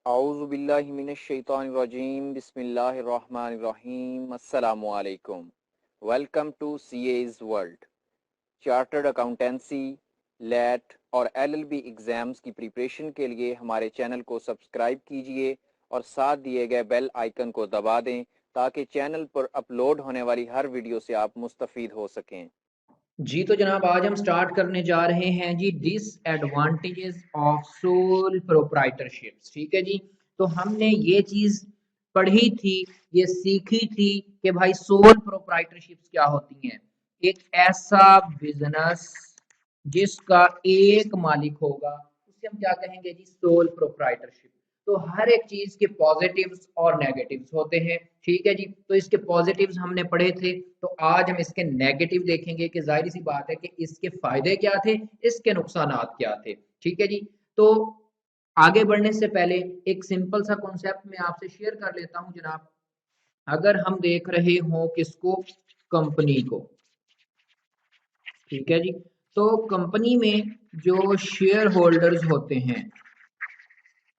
औज़ु बिल्लाहि मिनश्शैतानिर्रजीम बिस्मिल्लाहिर्रहमानिर्रहीम अस्सलामु अलैकुम। Welcome to CA's world. Chartered accountancy, लेट और एलएलबी एग्जाम्स की प्रिपरेशन के लिए हमारे चैनल को सब्सक्राइब कीजिए और साथ दिए गए बेल आइकन को दबा दें ताकि चैनल पर अपलोड होने वाली हर वीडियो से आप मुस्तफ़ीद हो सकें। जी तो जनाब आज हम स्टार्ट करने जा रहे हैं जी डिसएडवांटेजेस ऑफ सोल प्रोप्राइटरशिप। ठीक है जी। तो हमने ये चीज पढ़ी थी, ये सीखी थी कि भाई सोल प्रोप्राइटरशिप्स क्या होती हैं। एक ऐसा बिजनेस जिसका एक मालिक होगा उसे हम क्या कहेंगे जी, सोल प्रोप्राइटरशिप। तो हर एक चीज के पॉजिटिव्स और नेगेटिव्स होते हैं। ठीक है जी। तो इसके पॉजिटिव्स हमने पढ़े थे, तो आज हम इसके नेगेटिव देखेंगे कि जाहिर सी बात है कि इसके फायदे क्या थे, इसके नुकसानात क्या थे। ठीक है जी। तो आगे बढ़ने से पहले एक सिंपल सा कॉन्सेप्ट मैं आपसे शेयर कर लेता हूं जनाब। अगर हम देख रहे हो किसको, कंपनी को। ठीक है जी। तो कंपनी में जो शेयर होल्डर्स होते हैं,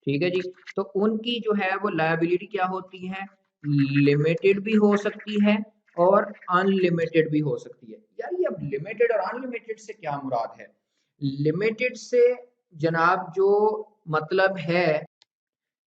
ठीक है जी, तो उनकी जो है वो लायबिलिटी क्या होती है, लिमिटेड भी हो सकती है और अनलिमिटेड भी हो सकती है। यार ये अब लिमिटेड और अनलिमिटेड से क्या मुराद है? लिमिटेड से जनाब जो मतलब है,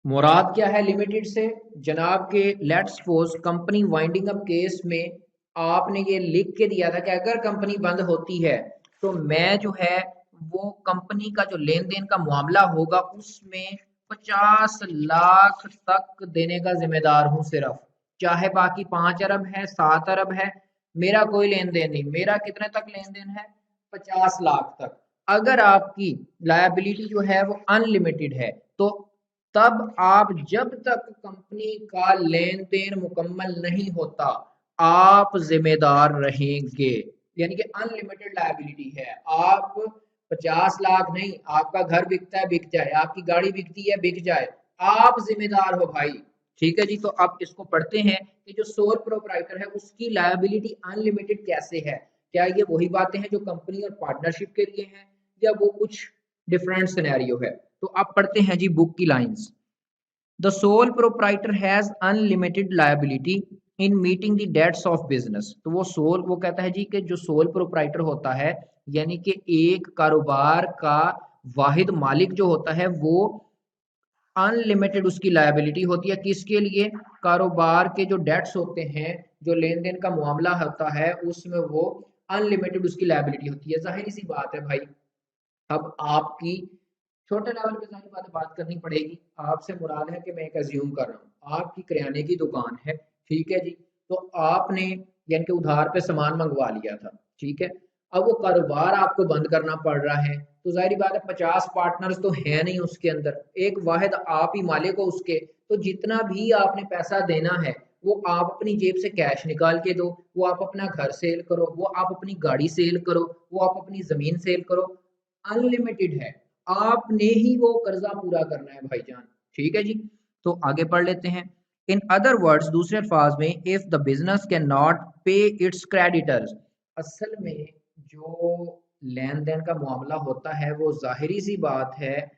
मुराद क्या है लिमिटेड से जनाब के, let's suppose company winding up case में आपने ये लिख के दिया था कि अगर कंपनी बंद होती है तो मैं जो है वो कंपनी का जो लेन देन का मामला होगा उसमें 50 लाख तक देने का जिम्मेदार हूं सिर्फ। चाहे बाकी 5 अरब है, 7 अरब है, मेरा कोई लेन देन नहीं। मेरा कितने तक लेन देन है? 50 लाख तक। अगर आपकी लायबिलिटी जो है वो अनलिमिटेड है तो तब आप जब तक कंपनी का लेन देन मुकम्मल नहीं होता आप जिम्मेदार रहेंगे। यानी कि अनलिमिटेड लायबिलिटी है। आप 50 लाख नहीं, आपका घर बिकता है बिक जाए, आपकी गाड़ी बिकती है बिक जाए, आप जिम्मेदार हो भाई। ठीक है जी। तो अब इसको पढ़ते हैं कि जो सोल प्रोप्राइटर है उसकी लायबिलिटी अनलिमिटेड कैसे है। क्या ये वही बातें हैं जो कंपनी और पार्टनरशिप के लिए हैं या वो कुछ डिफरेंट सिनेरियो है? तो आप पढ़ते हैं जी बुक की lines. The sole proprietor has unlimited liability in meeting the debts of business. तो वो कहता है जी कि जो सोल प्रोप्राइटर होता है यानी कि एक कारोबार का वाहिद मालिक जो होता है वो अनलिमिटेड उसकी लायबिलिटी होती है। किसके लिए? कारोबार के जो डेट्स होते हैं, जो लेन देन का मामला होता है उसमें वो अनलिमिटेड उसकी लायबिलिटी होती है। जाहिर सी बात है भाई, अब आपकी छोटे लेवल पे सारी बातें बात करनी पड़ेगी। आपसे मुराद है कि मैं एक अज्यूम कर रहा हूँ आपकी किराने की दुकान है। ठीक है जी। तो आपने यानी कि उधार पे सामान मंगवा लिया था। ठीक है। अब वो कारोबार आपको बंद करना पड़ रहा है तो जाहिर बात है 50 पार्टनर्स तो है नहीं उसके अंदर, एक वाहिद आप ही मालिक हो उसके। तो जितना भी आपने पैसा देना है वो आप अपनी जेब से कैश निकाल के दो, वो आप अपना घर सेल करो, वो आप अपनी गाड़ी सेल करो, वो आप अपनी जमीन सेल करो। अनलिमिटेड है, आपने ही वो कर्जा पूरा करना है भाईजान। ठीक है जी। तो आगे पढ़ लेते हैं। इन अदर वर्ड्स, दूसरे अल्फाज में, if the business can not पे इट्स क्रेडिटर्स। असल में जो लेन देन का मामला होता है वो जाहिरी सी बात है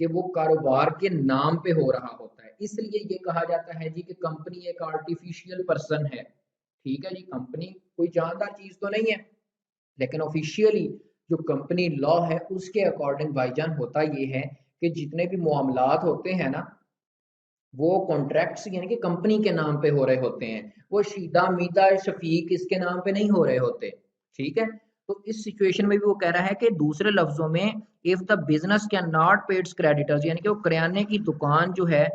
कि वो कारोबार के नाम पे हो रहा होता है, इसलिए ये कहा जाता है जी कि कंपनी एक आर्टिफिशियल पर्सन है। ठीक है जी। कंपनी कोई जानदार चीज तो नहीं है, लेकिन ऑफिशियली जो कंपनी लॉ है उसके अकॉर्डिंग भाईजान होता ये है कि जितने भी मामलात होते हैं ना वो कॉन्ट्रैक्ट्स यानी कि कंपनी के नाम पे हो रहे होते हैं। वो शीदा मीदा शफीक इसके नाम पे नहीं हो रहे होते। ठीक है। तो इस सिचुएशन में भी वो कह रहा है कि दूसरे लफ्जों में, if the business can not पे इट्स क्रेडिटर्स, यानी कि वो किराने की दुकान जो है,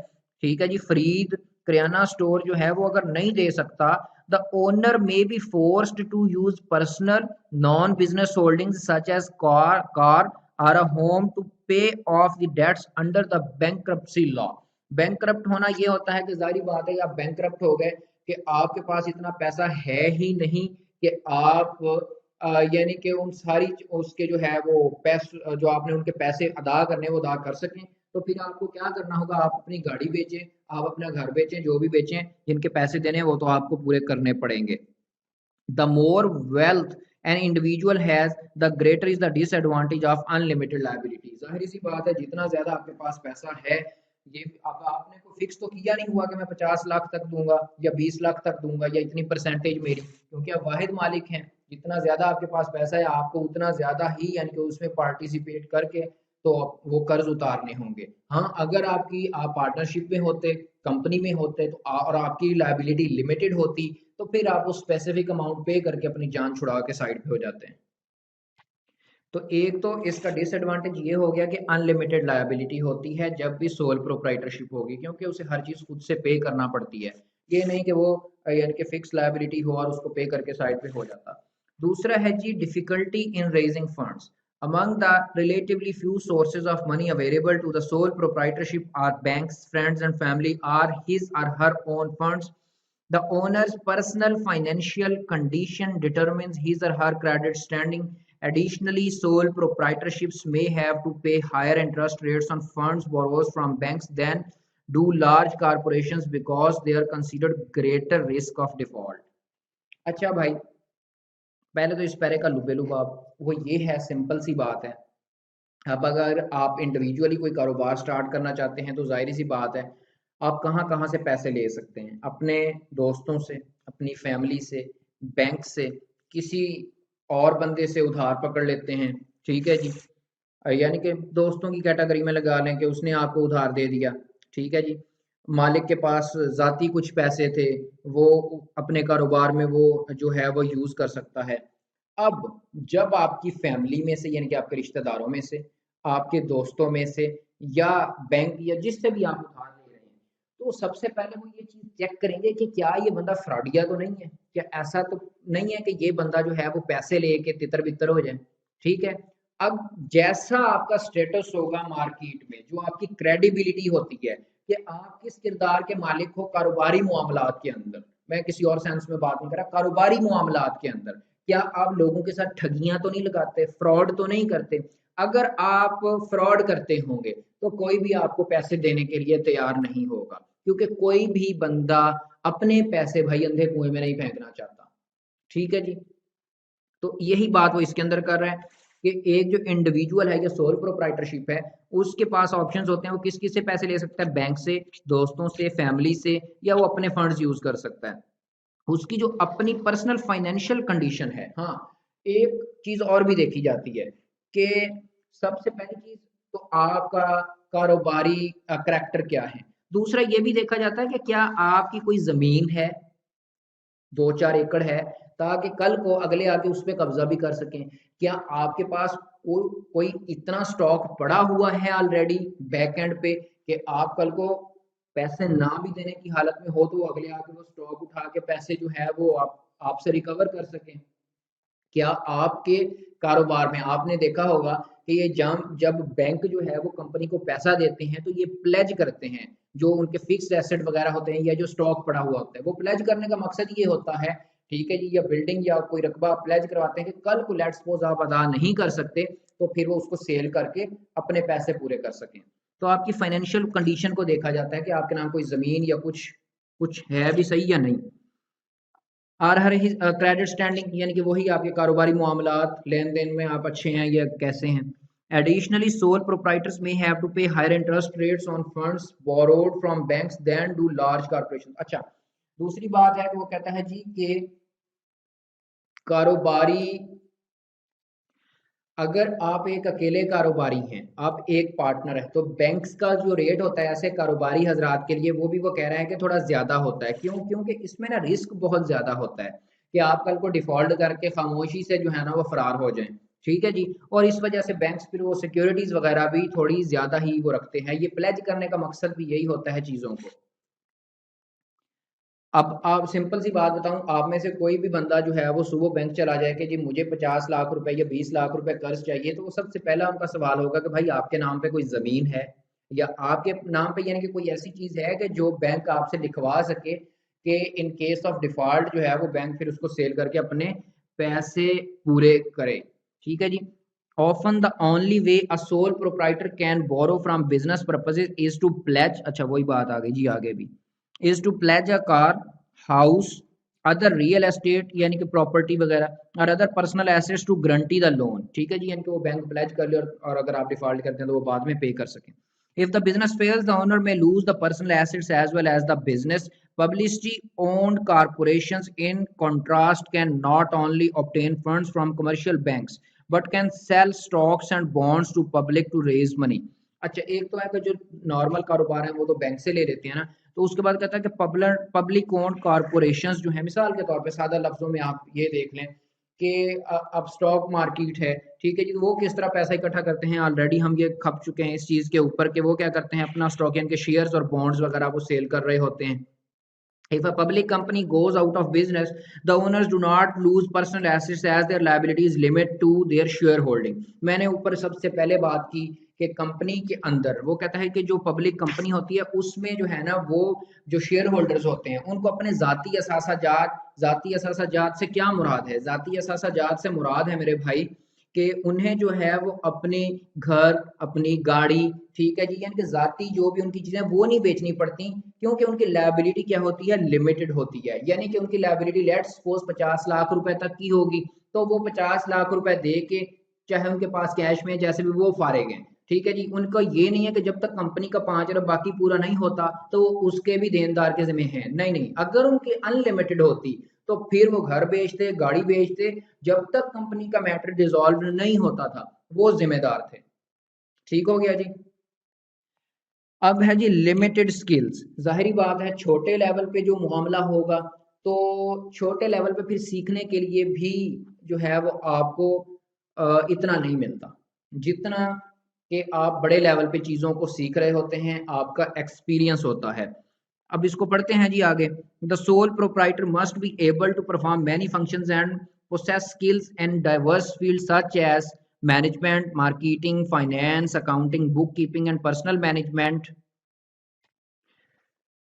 ठीक है जी, फरीद किराना स्टोर जो है वो अगर नहीं दे सकता, the owner may be forced to use personal non business holdings such as car or a home to pay off the debts under the bankruptcy law. Bankrupt होना ये होता है कि जारी बात है आप बैंकरप्ट हो गए कि आपके पास इतना पैसा है ही नहीं कि आप यानी कि उन सारी उसके जो है वो पैसे जो आपने उनके पैसे अदा करने वो अदा कर सकें। तो फिर आपको क्या करना होगा, आप अपनी गाड़ी बेचें, आप अपना घर बेचें, जो भी बेचें, जिनके पैसे देने वो तो आपको पूरे करने पड़ेंगे। The more wealth an individual has the greater is the disadvantage of unlimited liability. जाहिर सी बात है जितना ज्यादा आपके पास पैसा है ये अब आपने को फिक्स तो किया नहीं हुआ कि मैं 50 लाख तक दूंगा या 20 लाख तक दूंगा या इतनी परसेंटेज मेरी, क्योंकि आप वाहिद मालिक हैं। जितना ज्यादा आपके पास पैसा है आपको उतना ज्यादा ही यानी कि उसमें पार्टिसिपेट करके तो वो कर्ज उतारने होंगे। हाँ, अगर आप पार्टनरशिप में होते, कंपनी में होते तो और आपकी लायबिलिटी लिमिटेड होती तो फिर आप उस स्पेसिफिक अमाउंट पे करके अपनी जान छुड़ा के साइड पे हो जाते हैं। तो एक तो इसका डिसएडवांटेज ये हो गया कि अनलिमिटेड लायबिलिटी होती है जब भी सोल प्रोप्राइटरशिप होगी, क्योंकि उसे हर चीज खुद से पे करना पड़ती है। ये नहीं कि वो यानी कि फिक्स लायबिलिटी हो और उसको पे करके साइड पे हो जाता। दूसरा है जी difficulty in raising funds. among the relatively few sources of money available to the sole proprietorship are banks, friends and family, are his or her own funds. The owner's personal financial condition determines his or her credit standing. Additionally, sole proprietorships may have to pay higher interest rates on funds borrowed from banks than do large corporations because they are considered greater risk of default. अच्छा भाई, पहले तो इस पैरे का लुबेलुबाब वो ये है, सिंपल सी बात है। अब अगर आप इंडिविजुअली कोई कारोबार स्टार्ट करना चाहते हैं तो जाहिर सी बात है आप कहाँ कहाँ से पैसे ले सकते हैं, अपने दोस्तों से, अपनी फैमिली से, बैंक से, किसी और बंदे से उधार पकड़ लेते हैं। ठीक है जी, यानी कि दोस्तों की कैटेगरी में लगा लें कि उसने आपको उधार दे दिया। ठीक है जी, मालिक के पास जाती कुछ पैसे थे, वो अपने कारोबार में वो जो है वो यूज कर सकता है। अब जब आपकी फैमिली में से यानी कि आपके रिश्तेदारों में से, आपके दोस्तों में से या बैंक या जिससे भी आप उधार ले रहे हैं, तो सबसे पहले वो ये चीज चेक करेंगे कि क्या ये बंदा फ्रॉडिया तो नहीं है, क्या ऐसा तो नहीं है कि ये बंदा जो है वो पैसे लेके तितर बितर हो जाए। ठीक है, अब जैसा आपका स्टेटस होगा मार्केट में, जो आपकी क्रेडिबिलिटी होती है कि आप किस किरदार के मालिक हो कारोबारी मामलात के अंदर, मैं किसी और सेंस में बात नहीं कर रहा, कारोबारी मामलात के अंदर क्या आप लोगों के साथ ठगियां तो नहीं लगाते, फ्रॉड तो नहीं करते। अगर आप फ्रॉड करते होंगे तो कोई भी आपको पैसे देने के लिए तैयार नहीं होगा, क्योंकि कोई भी बंदा अपने पैसे भाई अंधे कुएं में नहीं फेंकना चाहता। ठीक है जी, तो यही बात वो इसके अंदर कर रहे हैं कि एक जो इंडिविजुअल है या सोल प्रोप्राइटरशिप है उसके पास ऑप्शंस होते हैं, वो किस किस से पैसे ले सकता है, बैंक से, दोस्तों से, फैमिली से, या वो अपने फंड्स यूज कर सकता है। उसकी जो अपनी पर्सनल फाइनेंशियल कंडीशन है। हाँ, एक चीज और भी देखी जाती है कि सबसे पहली चीज तो आपका कारोबारी करैक्टर क्या है। दूसरा ये भी देखा जाता है कि क्या आपकी कोई जमीन है, 2-4 एकड़ है, ताकि कल को अगले आके उस पर कब्जा भी कर सकें। क्या आपके पास कोई इतना स्टॉक पड़ा हुआ है ऑलरेडी बैक एंड पे कि आप कल को पैसे ना भी देने की हालत में हो तो अगले आके वो स्टॉक उठा के पैसे जो है वो आपसे रिकवर कर सकें। क्या आपके कारोबार में आपने देखा होगा कि ये जब बैंक जो है वो कंपनी को पैसा देते हैं तो ये प्लेज करते हैं, जो उनके फिक्स्ड एसेट वगैरह होते हैं या जो स्टॉक पड़ा हुआ होता है, वो प्लेज करने का मकसद ये होता है, ठीक है जी, या बिल्डिंग या कोई रकबा प्लेज करवाते हैं कि कल को लेट्स सपोज आप अदा नहीं कर सकते तो फिर वो उसको सेल करके अपने पैसे पूरे कर सकें। तो आपकी फाइनेंशियल कंडीशन को देखा जाता है कि आपके नाम कोई जमीन या कुछ कुछ है भी सही या नहीं। आर हर क्रेडिट स्टैंडिंग यानी कि वही आपके कारोबारी मामलात, लेन देन में आप अच्छे हैं या कैसे हैं। Additionally sole proprietors may have to pay higher interest rates on funds borrowed from banks than do large corporation. अच्छा, दूसरी बात है कि वो कहता है जी कि कारोबारी, अगर आप एक अकेले कारोबारी हैं, आप एक पार्टनर है, तो बैंक्स का जो रेट होता है ऐसे कारोबारी हजरात के लिए, वो भी वो कह रहे हैं कि थोड़ा ज्यादा होता है। क्यों? क्योंकि इसमें ना रिस्क बहुत ज्यादा होता है कि आप कल को डिफॉल्ट करके खामोशी से जो है ना वो फरार हो जाएं। ठीक है जी, और इस वजह से बैंक्स फिर वो सिक्योरिटीज वगैरह भी थोड़ी ज्यादा ही वो रखते हैं। ये प्लेज करने का मकसद भी यही होता है चीजों को। अब आप सिंपल सी बात बताऊं, आप में से कोई भी बंदा जो है वो सुबह बैंक चला जाए कि जी मुझे 50 लाख रुपए या 20 लाख रुपए कर्ज चाहिए, तो वो सबसे पहला उनका सवाल होगा कि भाई आपके नाम पे कोई जमीन है या आपके नाम पे यानी कि कोई ऐसी चीज है कि जो बैंक आपसे लिखवा सके कि इन केस ऑफ डिफॉल्ट जो है वो बैंक फिर उसको सेल करके अपने पैसे पूरे करे। ठीक है जी, often the only way a sole proprietor can borrow from business purposes is to pledge, अच्छा वही बात आ गई जी आगे भी, is to pledge a car, house, other real estate यानी कि प्रॉपर्टी वगैरह और other personal assets to guarantee the loan. ठीक है जी, यानी कि वो बैंक प्लेज कर ले और अगर आप डिफॉल्ट करते हैं तो वो बाद में पे कर सकें। If the business fails, the owner may lose the personal assets as well as the business. Publicly owned corporations, in contrast, can not only obtain funds from commercial banks but can sell stocks and bonds to public to raise money. अच्छा, एक तो है कि जो normal कारोबार है वो तो बैंक से ले लेते हैं ना, तो उसके बाद कहता है कि पब्लिक ओन्ड कॉरपोरेशंस जो है, मिसाल के तौर पे सादा लफ्जों में आप ये देख लें कि अब स्टॉक मार्केट है, ठीक है जी, तो वो किस तरह पैसा इकट्ठा करते हैं, ऑलरेडी हम ये खप चुके हैं इस चीज़ के ऊपर कि वो क्या करते हैं, अपना स्टॉक यानी कि शेयर्स और बॉन्ड्स वगैरह वो सेल कर रहे होते हैं. If a public company goes out of business, the owners do not lose personal assets as their liabilities limit to their shareholding. मैंने ऊपर सबसे पहले बात की कि कंपनी के अंदर वो कहता है कि जो पब्लिक कंपनी होती है उसमें जो है ना, वो जो शेयर होल्डर्स होते हैं उनको अपने जाती असासाजात से क्या मुराद है? जाती असासाजात से मुराद है मेरे भाई कि उन्हें जो है वो अपने घर, अपनी गाड़ी, ठीक है जी, यानी कि जाती जो भी उनकी चीजें वो नहीं बेचनी पड़ती, क्योंकि उनकी लायबिलिटी क्या होती है, लिमिटेड होती है. यानी कि उनकी लायबिलिटी लेट्स सपोज 50 लाख रुपए तक की होगी, तो वो 50 लाख रुपए दे के, चाहे उनके पास कैश में जैसे भी वो फारेग हैं, ठीक है जी, उनका ये नहीं है कि जब तक कंपनी का 5 अरब बाकी पूरा नहीं होता तो उसके भी देनदार के जिम्मे हैं. नहीं नहीं, अगर उनकी अनलिमिटेड होती तो फिर वो घर बेचते, गाड़ी बेचते, जब तक कंपनी का मैटर डिसॉल्व नहीं होता था वो जिम्मेदार थे. ठीक हो गया जी. अब है जी लिमिटेड स्किल्स. जाहिर बात है छोटे लेवल पे जो मामला होगा तो छोटे लेवल पे फिर सीखने के लिए भी जो है वो आपको इतना नहीं मिलता जितना कि आप बड़े लेवल पे चीज़ों को सीख रहे होते हैं, आपका एक्सपीरियंस होता है. अब इसको पढ़ते हैं जी आगे. The sole proprietor must be able to perform many functions and possess skills in diverse fields such as management, marketing, finance, accounting, bookkeeping and personal management.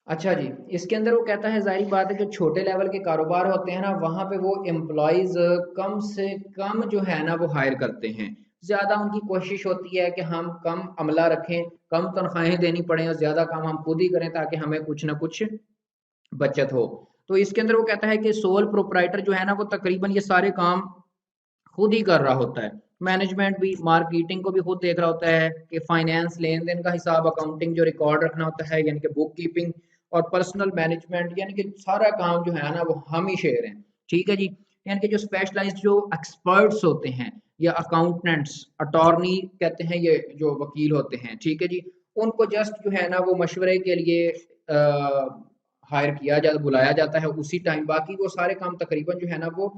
अच्छा जी, इसके अंदर वो कहता है जाहिर बात है जो छोटे लेवल के कारोबार होते हैं ना, वहाँ पे वो एम्प्लॉयज कम से कम जो है ना वो हायर करते हैं. ज़्यादा उनकी कोशिश होती है कि हम कम अमला रखें, कम तनख्वाहें देनी पड़े और ज़्यादा काम हम खुद ही करें ताकि हमें कुछ ना कुछ बचत हो. तो इसके अंदर वो कहता है कि सोल प्रोप्राइटर जो है ना वो तकरीबन ये सारे काम खुद ही कर रहा होता है. मैनेजमेंट भी, मार्केटिंग को भी खुद देख रहा होता है कि फाइनेंस, लेन देन का हिसाब, अकाउंटिंग जो रिकॉर्ड रखना होता है यानी कि बुक कीपिंग, और पर्सनल मैनेजमेंट यानी कि सारा काम जो है ना वो हम ही शेयर हैं. ठीक है जी. यानी कि जो स्पेशलाइज्ड जो एक्सपर्ट्स होते हैं या अकाउंटेंट्स, अटॉर्नी कहते हैं ये जो वकील होते हैं, ठीक है जी, उनको जस्ट जो है ना वो मशवरे के लिए हायर किया जाता, बुलाया जाता है उसी टाइम. बाकी वो सारे काम तकरीबन जो है ना वो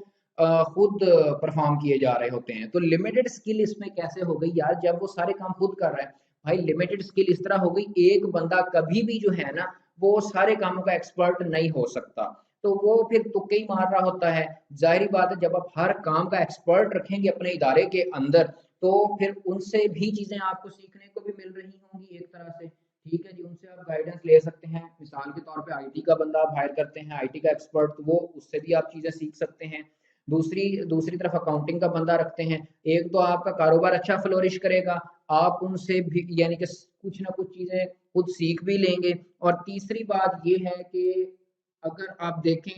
खुद परफॉर्म किए जा रहे होते हैं. तो लिमिटेड स्किल इसमें कैसे हो गई यार, जब वो सारे काम खुद कर रहा है भाई. लिमिटेड स्किल इस तरह हो गई, एक बंदा कभी भी जो है ना वो सारे कामों का एक्सपर्ट नहीं हो सकता, तो वो फिर तुक्के ही मार रहा होता है. जाहिर बात है जब आप हर काम का एक्सपर्ट रखेंगे अपने इदारे के अंदर तो फिर उनसे भी चीजें आपको सीखने को भी मिल रही होंगी एक तरह से. ठीक है जी, उनसे आप गाइडेंस ले सकते हैं. मिसाल के तौर पे आईटी का बंदा आप हायर करते हैं, आईटी का एक्सपर्ट, तो वो उससे भी आप चीजें सीख सकते हैं. दूसरी दूसरी तरफ अकाउंटिंग का बंदा रखते हैं, एक तो आपका कारोबार अच्छा फ्लोरिश करेगा, आप उनसे भी यानी कि कुछ ना कुछ चीजें खुद सीख भी लेंगे. और तीसरी बात ये है कि अगर आप देखें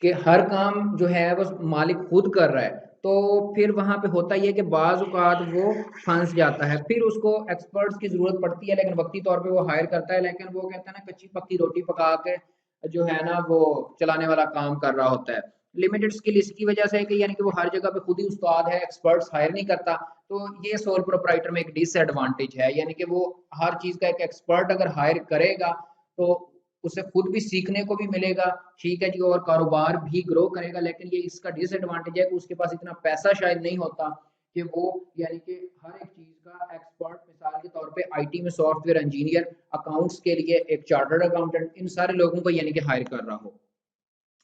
कि हर काम जो है वो मालिक खुद कर रहा है तो फिर वहां पे होता ही है कि बाज़ औक़ात वो फंस जाता है, फिर उसको एक्सपर्ट्स की ज़रूरत पड़ती है, लेकिन वक्ती तौर पे वो हायर करता है, लेकिन वो कहता है ना कच्ची पक्की रोटी पका के जो है ना वो चलाने वाला काम कर रहा होता है. लिमिटेड स्किल इसकी वजह से है कि यानी कि वो हर जगह पे खुद ही उस्ताद है, एक्सपर्ट्स हायर नहीं करता. तो ये सोल प्रोप्राइटर में एक डिसएडवांटेज है, यानी कि वो हर चीज़ का एक एक्सपर्ट अगर हायर करेगा तो उसे खुद भी सीखने को भी मिलेगा, ठीक है जी, और कारोबार भी ग्रो करेगा. लेकिन ये इसका डिसएडवांटेज है कि उसके पास इतना पैसा शायद नहीं होता कि वो यानी कि हर एक चीज का एक्सपर्ट, मिसाल के तौर पे आईटी में सॉफ्टवेयर इंजीनियर, अकाउंट्स के लिए एक चार्टर्ड अकाउंटेंट, इन सारे लोगों को यानी कि हायर कर रहा हो.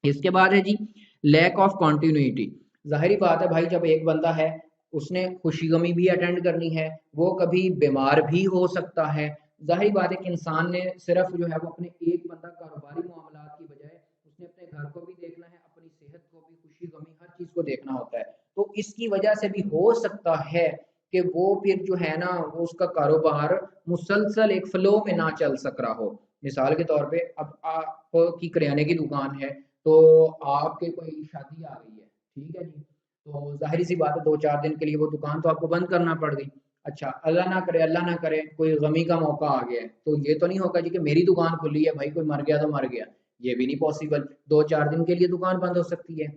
इसके बाद है जी लैक ऑफ कॉन्टिन्यूटी. जाहिर बात है भाई जब एक बंदा है उसने खुशी गमी भी अटेंड करनी है, वो कभी बीमार भी हो सकता है. जाहिर बात है कि इंसान ने सिर्फ जो है वो अपने एक बंदा कारोबारी मामलात की बजाय उसने अपने घर को भी देखना है, अपनी सेहत को भी, खुशी गमी हर चीज को देखना होता है. तो इसकी वजह से भी हो सकता है कि वो फिर जो है ना वो उसका कारोबार मुसलसल एक फ्लो में ना चल सक रहा हो. मिसाल के तौर पे अब आपकी करियाने की दुकान है तो आपके कोई शादी आ गई है, ठीक है जी, तो जाहिर सी बात है 2-4 दिन के लिए वो दुकान तो आपको बंद करना पड़ गई. अच्छा अल्लाह ना करे कोई गमी का मौका आ गया है, तो ये तो नहीं होगा जी कि मेरी दुकान खुली है भाई, कोई मर गया तो मर गया, ये भी नहीं पॉसिबल। 2-4 दिन के लिए दुकान बंद हो सकती है।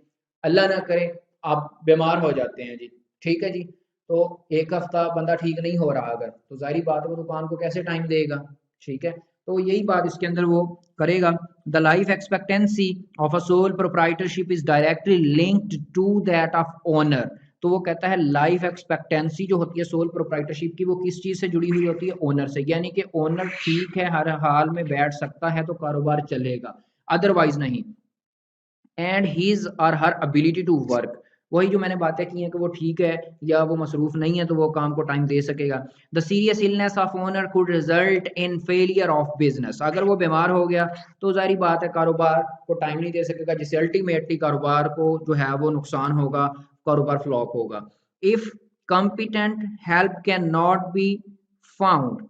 अल्लाह ना करे आप बीमार हो जाते हैं जी, ठीक है जी, तो 1 हफ्ता बंदा ठीक नहीं हो रहा अगर, तो जाहिर बात है वो दुकान को कैसे टाइम देगा, ठीक है। तो यही बात इसके अंदर वो करेगा। The life expectancy of a sole proprietorship is directly linked to that of owner. तो वो कहता है लाइफ एक्सपेक्टेंसी जो होती है सोल प्रोप्राइटरशिप की, वो किस चीज से जुड़ी हुई होती है, ओनर से। यानी कि ओनर ठीक है हर हाल में बैठ सकता है तो कारोबार चलेगा, अदरवाइज नहीं। एंड हीज और हर एबिलिटी टू वर्क, वही जो मैंने बातें की हैं कि वो ठीक है या वो मसरूफ नहीं है तो वो काम को टाइम दे सकेगा। The serious illness of owner could result in failure of business, अगर वो बीमार हो गया तो जारी बात है कारोबार को टाइम नहीं दे सकेगा, जिससे अल्टीमेटली कारोबार को जो है वो नुकसान होगा, कारोबार फ्लॉप होगा। If competent help can not be found,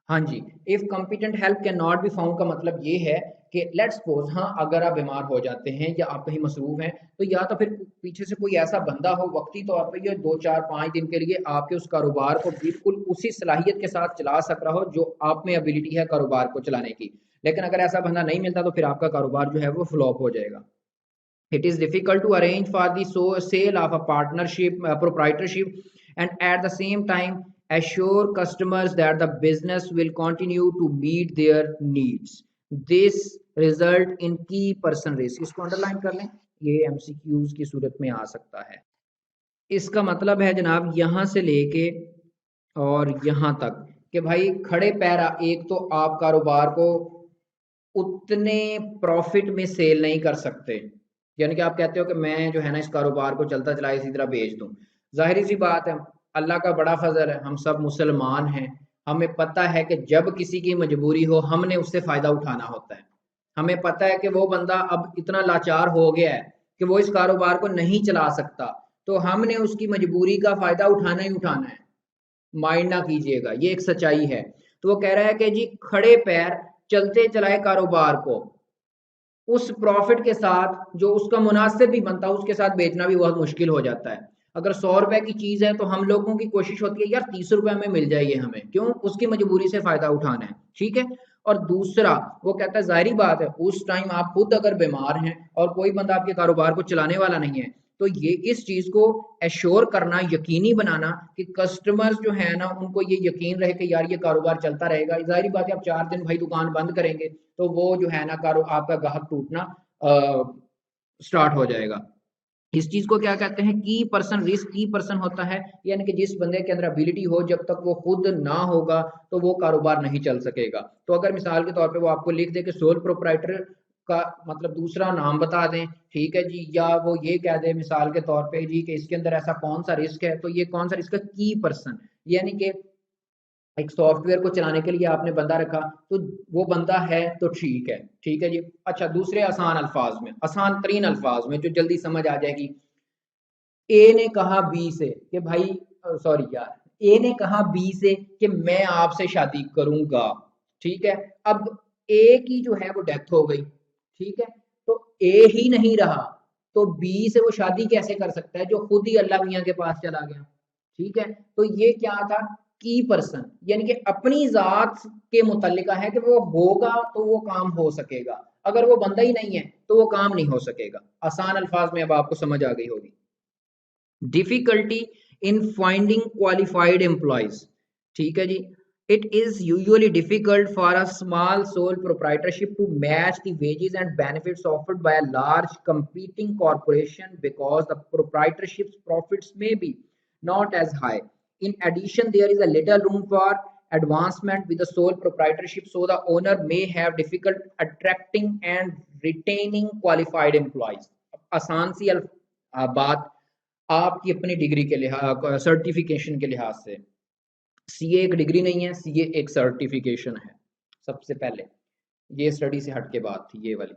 हाँ जी, if competent help can not be found का मतलब ये है कि लेट्स सपोज, हाँ अगर आप बीमार हो जाते हैं या आप कहीं मसरूफ हैं, तो या तो फिर पीछे से कोई ऐसा बंदा हो वक्ती तौर पर ये 2-4-5 दिन के लिए आपके उस कारोबार को बिल्कुल उसी सलाहियत के साथ चला सक रहा हो जो आप में एबिलिटी है कारोबार को चलाने की। लेकिन अगर ऐसा बंदा नहीं मिलता तो फिर आपका कारोबार जो है वो फ्लॉप हो जाएगा। It is difficult to arrange for the sale of a partnership, proprietorship, and at the same time assure customers that the business will continue to meet their needs. This result in key person risk, इसको underline कर लें, ये MCQs की सूरत में आ सकता है। इसका मतलब है जनाब यहाँ से लेके और यहाँ तक कि भाई खड़े पैर एक तो आप कारोबार को उतने प्रॉफिट में सेल नहीं कर सकते, यानी कि आप कहते हो कि मैं जो है ना इस कारोबार को चलता चलाए इसी तरह बेच दूं। जाहिर सी बात है अल्लाह का बड़ा फजल है, हम सब मुसलमान हैं, हमें पता है कि जब किसी की मजबूरी हो हमने उससे फायदा उठाना होता है। हमें पता है कि वो बंदा अब इतना लाचार हो गया है कि वो इस कारोबार को नहीं चला सकता, तो हमने उसकी मजबूरी का फायदा उठाना ही उठाना है, माइंड ना कीजिएगा, ये एक सच्चाई है। तो वो कह रहा है कि जी खड़े पैर चलते चलाए कारोबार को उस प्रॉफिट के साथ जो उसका मुनासिब भी बनता है उसके साथ बेचना भी बहुत मुश्किल हो जाता है। अगर 100 रुपए की चीज है तो हम लोगों की कोशिश होती है यार 30 रुपए में मिल जाए, हमें क्यों, उसकी मजबूरी से फायदा उठाना है, ठीक है। और दूसरा वो कहता है जाहिर बात है उस टाइम आप खुद अगर बीमार हैं और कोई बंदा आपके कारोबार को चलाने वाला नहीं है, तो ये इस चीज को एश्योर करना, यकीनी बनाना कि कस्टमर्स जो है ना उनको ये यकीन रहे कि यार ये कारोबार चलता रहेगा। जाहिर बात है आप 4 दिन भाई दुकान बंद करेंगे तो वो जो है ना आपका ग्राहक टूटना स्टार्ट हो जाएगा। इस चीज को क्या कहते हैं, की पर्सन रिस्क। की पर्सन होता है यानी कि जिस बंदे के अंदर एबिलिटी हो, जब तक वो खुद ना होगा तो वो कारोबार नहीं चल सकेगा। तो अगर मिसाल के तौर पे वो आपको लिख दे कि सोल प्रोप्राइटर का मतलब दूसरा नाम बता दें, ठीक है जी, या वो ये कह दे मिसाल के तौर पे जी कि इसके अंदर ऐसा कौन सा रिस्क है, तो ये कौन सा रिस्क है, की पर्सन, यानी कि एक सॉफ्टवेयर को चलाने के लिए आपने बंदा रखा तो वो बंदा है तो ठीक है, ठीक है जी। अच्छा दूसरे आसान अल्फाज में, आसान तरीन अल्फाज में जो जल्दी समझ आ जाएगी, ए ने कहा बी से कि भाई सॉरी यार, ए ने कहा बी से कि मैं आपसे शादी करूंगा, ठीक है। अब ए की जो है वो डेथ हो गई, ठीक है, तो ए ही नहीं रहा तो बी से वो शादी कैसे कर सकता है जो खुद ही अल्लाह मियाँ के पास चला गया, ठीक है। तो ये क्या था, की पर्सन, यानी कि अपनी जात के मुतल्लिका है कि वो होगा तो वो काम हो सकेगा, अगर वो बंदा ही नहीं है तो वो काम नहीं हो सकेगा। आसान अल्फाज में अब आपको समझ आ गई होगी। Difficulty in finding qualified employees, ठीक है जी। It is usually difficult for a small sole proprietorship to match the wages and benefits offered by a large competing corporation because the proprietorship's profits may be not as high. In addition, there is a little room for advancement with the sole proprietorship, so the owner may have difficulty attracting and retaining qualified employees. आसान सी बात आपकी अपनी degree के लिहाज, certification के लिहाज से, CA एक डिग्री नहीं है, सीए एक सर्टिफिकेशन है। सबसे पहले ये स्टडी से हट के बात थी ये वाली।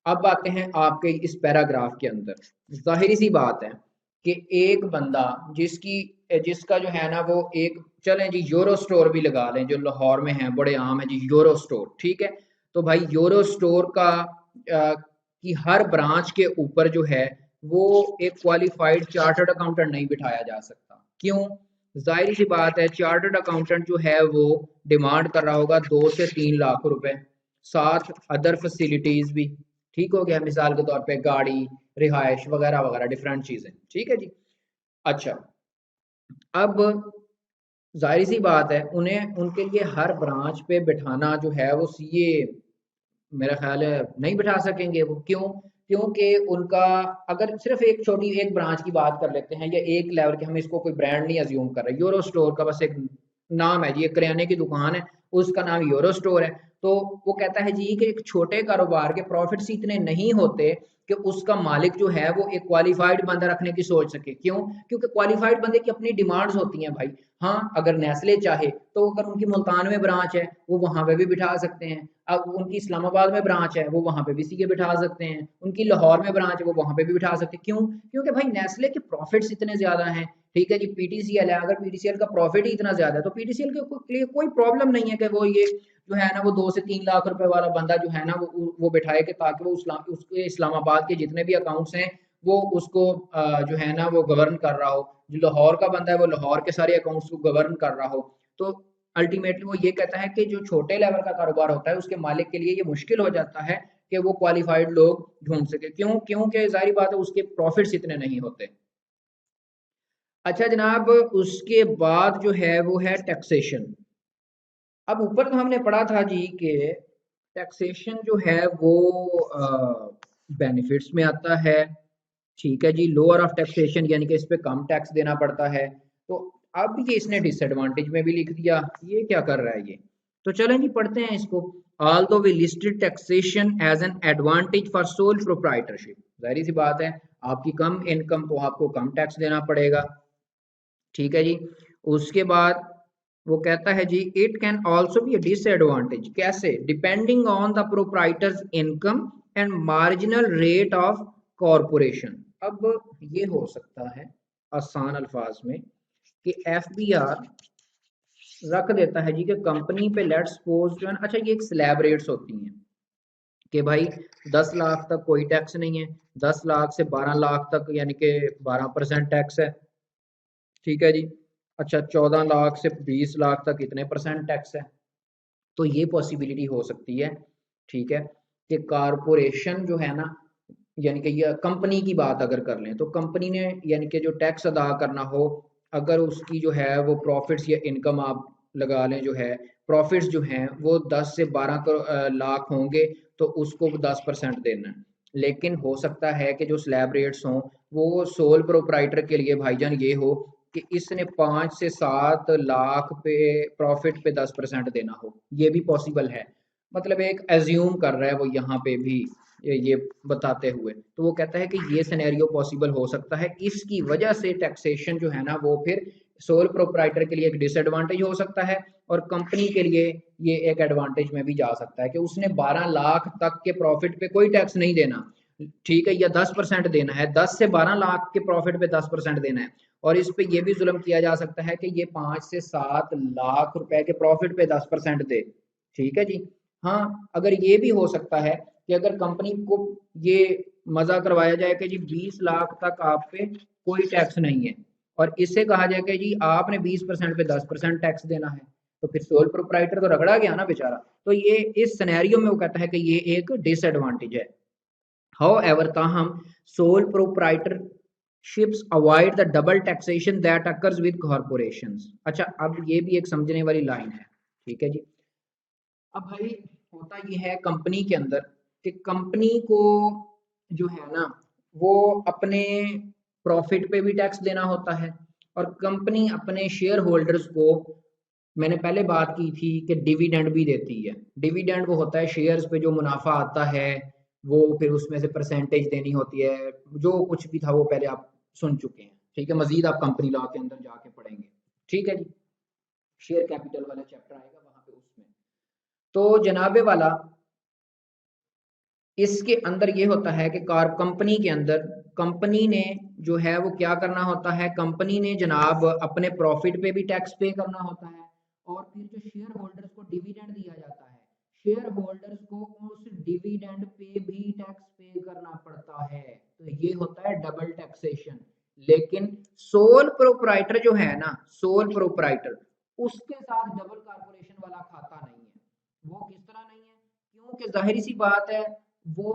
अब आते हैं आपके इस पैराग्राफ के अंदर, जाहिर सी बात है कि एक बंदा जिसका जो है ना वो एक, चलें जी यूरो स्टोर भी लगा लें जो लाहौर में है, बड़े आम है जी यूरो स्टोर, ठीक है। तो भाई यूरो स्टोर का की हर ब्रांच के ऊपर जो है वो एक क्वालिफाइड चार्टर्ड अकाउंटेंट नहीं बिठाया जा सकता। क्यों? जाहिर सी बात है चार्टर्ड अकाउंटेंट जो है वो डिमांड कर रहा होगा 2 से 3 लाख रुपए, साथ अदर फैसिलिटीज भी। ठीक हो गया, मिसाल के तौर पे गाड़ी, रिहाइश वगैरह वगैरह डिफरेंट चीजें। ठीक है जी। अच्छा, अब जाहिर सी बात है उन्हें उनके लिए हर ब्रांच पे बिठाना जो है वो सीए मेरा ख्याल है नहीं बिठा सकेंगे वो। क्यों? क्योंकि उनका, अगर सिर्फ एक छोटी एक ब्रांच की बात कर लेते हैं या एक लेवल के, हम इसको कोई ब्रांड नहीं अज्यूम कर रहे, यूरो स्टोर का बस एक नाम है जी, एक किराने की दुकान है उसका नाम यूरो स्टोर है। तो वो कहता है जी कि एक छोटे कारोबार के प्रॉफिट्स इतने नहीं होते कि उसका मालिक जो है वो एक क्वालिफाइड बंदा रखने की सोच सके। क्यों? क्योंकि क्वालिफाइड बंदे की अपनी डिमांड्स होती हैं भाई। हाँ, अगर नेस्ले चाहे तो अगर उनकी मुल्तान में ब्रांच है वो वहां पे भी बिठा सकते हैं। अब उनकी इस्लामाबाद में ब्रांच है वो वहां पे भी सीए बिठा सकते हैं, उनकी लाहौर में ब्रांच है वो वहां पे भी बिठा सकते हैं। क्यों? क्योंकि भाई नेस्ले के प्रॉफिट्स इतने ज्यादा हैं। ठीक है जी, पीटीसीएल है, अगर पीटीसीएल का प्रॉफिट ही इतना ज्यादा है तो पीटीसीएल के लिए कोई प्रॉब्लम नहीं है कि वो ये जो है ना वो 2 से 3 लाख रुपए वाला बंदा जो है ना वो बिठाए के, ताकि वो उसके इस्लामाबाद के जितने भी अकाउंट्स हैं वो उसको जो है ना वो गवर्न कर रहा हो। जो लाहौर का बंदा है वो लाहौर के सारे अकाउंट्स को गवर्न कर रहा हो। तो अल्टीमेटली वो ये कहता है कि जो छोटे लेवल का कारोबार होता है उसके मालिक के लिए ये मुश्किल हो जाता है कि वो क्वालिफाइड लोग ढूंढ सके। क्यों? क्योंकि जाहिर बात है उसके प्रॉफिट्स इतने नहीं होते। अच्छा जनाब, उसके बाद जो है वो है टैक्सेशन। अब ऊपर तो हमने पढ़ा था जी कि टैक्सेशन जो है वो बेनिफिट्स में आता है। ठीक है जी, लोअर ऑफ टैक्सेशन यानी कि इस पे कम टैक्स देना पड़ता है। तो अब ये इसने डिसएडवांटेज में भी लिख दिया, ये क्या कर रहा है ये। तो चलें जी पढ़ते हैं इसको। Although we listed taxation as an advantage for sole proprietorship, जाहिर सी बात है आपकी कम इनकम तो आपको कम टैक्स देना पड़ेगा। ठीक है जी। उसके बाद वो कहता है जी it can also be disadvantage. कैसे? Depending on the proprietor's income and marginal rate of corporation. अब ये हो सकता है आसान अल्फाज में कि एफबीआर रख देता है जी कि कंपनी पे लेट्स सपोज जो है ना, अच्छा ये एक स्लैब रेट्स होती हैं कि भाई 10 लाख तक कोई टैक्स नहीं है, 10 लाख से 12 लाख तक यानी कि 12% टैक्स है। ठीक है जी। अच्छा, 14 लाख से 20 लाख तक इतने परसेंट टैक्स है। तो ये पॉसिबिलिटी हो सकती है। ठीक है, कि कारपोरेशन जो है ना, यानी कि ये कंपनी की बात अगर कर लें तो कंपनी ने यानी कि जो टैक्स अदा करना हो, अगर उसकी जो है वो प्रॉफिट्स या इनकम आप लगा लें, जो है प्रॉफिट्स जो हैं वो 10 से 12 लाख होंगे तो उसको 10% देना है। लेकिन हो सकता है कि जो स्लैब रेट्स हों वो सोल प्रोप्राइटर के लिए भाईजान ये हो कि इसने 5 से 7 लाख पे प्रॉफिट पे 10% देना हो, ये भी पॉसिबल है। मतलब एक एज्यूम कर रहा है वो यहाँ पे भी ये बताते हुए, तो वो कहता है कि ये सिनेरियो पॉसिबल हो सकता है। इसकी वजह से टैक्सेशन जो है ना वो फिर सोल प्रोप्राइटर के लिए एक डिसएडवांटेज हो सकता है और कंपनी के लिए ये एक एडवांटेज में भी जा सकता है कि उसने 12 लाख तक के प्रॉफिट पे कोई टैक्स नहीं देना। ठीक है, या 10% देना है, 10 से 12 लाख के प्रॉफिट पे 10% देना है। और इस पे ये भी जुल्म किया जा सकता है कि ये 5 से 7 लाख रुपए के प्रॉफिट पे 10% दे। ठीक है जी। हाँ, अगर ये भी हो सकता है कि अगर कंपनी को ये मजा करवाया जाए कि जी 20 लाख तक आप पे कोई टैक्स नहीं है और इससे कहा जाए कि जी आपने 20% पे 10% टैक्स देना है, तो फिर सोल प्रोप्राइटर तो रगड़ा गया ना बेचारा। तो ये इस सिनेरियो में वो कहता है कि ये एक डिसएडवांटेज है। हाउएवर ताहम sole proprietorships avoid the double taxation that occurs with corporations. अच्छा, अब ये भी एक समझने वाली लाइन है। ठीक है जी। अब भाई होता ये है कंपनी के अंदर कि कंपनी को जो है ना वो अपने प्रॉफिट पे भी टैक्स देना होता है और कंपनी अपने शेयर होल्डर्स को, मैंने पहले बात की थी कि डिविडेंड भी देती है। डिविडेंड वो होता है शेयर्स पे जो मुनाफा आता है वो फिर उसमें से परसेंटेज देनी होती है। जो कुछ भी था वो पहले आप सुन चुके हैं। ठीक है, मजीद आप कंपनी लॉ के अंदर जाके पढ़ेंगे। ठीक है जी, शेयर कैपिटल वाला चैप्टर आएगा वहां पे उसमें। तो जनाबे वाला इसके अंदर ये होता है कि कार कंपनी के अंदर कंपनी ने जो है वो क्या करना होता है, कंपनी ने जनाब अपने प्रॉफिट पे भी टैक्स पे करना होता है और फिर जो शेयर होल्डर्स को डिविडेंड दिया जाता है शेयर होल्डर्स को उस डिविडेंड पे भी टैक्स पे करना पड़ता है। तो ये होता है डबल टैक्सेशन। लेकिन सोल प्रोप्राइटर जो है ना, सोल प्रोप्राइटर, उसके साथ डबल कारपोरेशन वाला खाता नहीं है। वो किस तरह नहीं है? क्योंकि जाहिर सी बात है, वो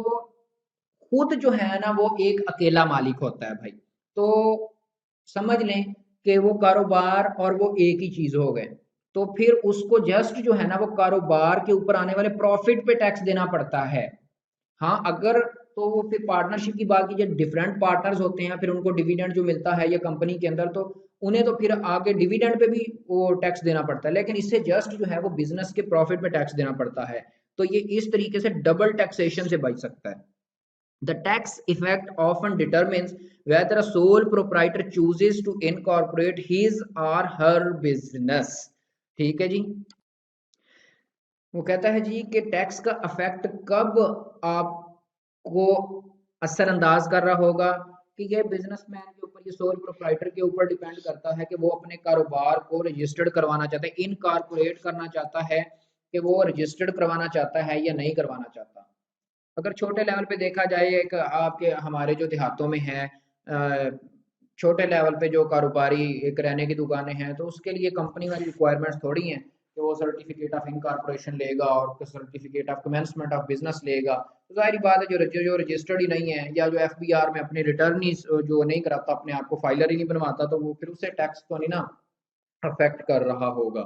खुद जो है ना वो एक अकेला मालिक होता है भाई। तो समझ लें कि वो कारोबार और वो एक ही चीज हो गए। तो फिर उसको जस्ट जो है ना वो कारोबार के ऊपर आने वाले प्रॉफिट पे टैक्स देना पड़ता है। हाँ, अगर तो वो फिर पार्टनरशिप की बात कीजिए, डिफरेंट पार्टनर्स होते हैं, फिर उनको डिविडेंड जो मिलता है या कंपनी के अंदर, तो उन्हें तो फिर आगे डिविडेंड पे भी वो टैक्स देना पड़ता है। लेकिन इससे जस्ट जो है वो बिजनेस के प्रॉफिट पे टैक्स देना पड़ता है। तो ये इस तरीके से डबल टैक्सेशन से बच सकता है। The tax effect often determines whether a sole proprietor chooses to incorporate his or her business। ठीक है जी। वो कहता है जी कि टैक्स का इफेक्ट कब आपको असरअंदाज कर रहा होगा कि ये बिजनेसमैन के ऊपर, ये सोल प्रोप्राइटर के ऊपर डिपेंड करता है कि वो अपने कारोबार को रजिस्टर्ड करवाना चाहता है, इनकॉर्पोरेट करना चाहता है, कि वो रजिस्टर्ड करवाना चाहता है या नहीं करवाना चाहता। अगर छोटे लेवल पे देखा जाए, एक आपके हमारे जो देहातों में है, छोटे लेवल पे जो कारोबारी एक रहने की दुकानें हैं, तो उसके लिए कंपनी वाली रिक्वायरमेंट्स थोड़ी हैं कि वो सर्टिफिकेट ऑफ इनकॉर्पोरेशन लेगा और certificate of commencement of business लेगा। तो जाहिर बात है, जो रजिस्टर्ड ही नहीं है या जो एफबीआर में अपने रिटर्न ही जो नहीं कराता, अपने आप को फाइलर ही नहीं बनवाता, तो वो फिर उसे टैक्स तो नहीं ना अफेक्ट कर रहा होगा।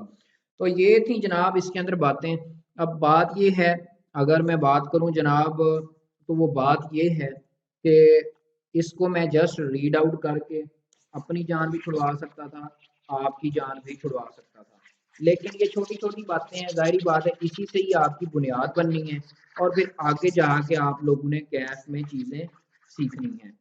तो ये थी जनाब इसके अंदर बातें। अब बात ये है, अगर मैं बात करूं जनाब, तो वो बात ये है कि इसको मैं जस्ट रीड आउट करके अपनी जान भी छुड़वा सकता था, आपकी जान भी छुड़वा सकता था। लेकिन ये छोटी छोटी बातें हैं, जाहिर बात है इसी से ही आपकी बुनियाद बननी है और फिर आगे जाके आप लोगों ने कैश में चीजें सीखनी है।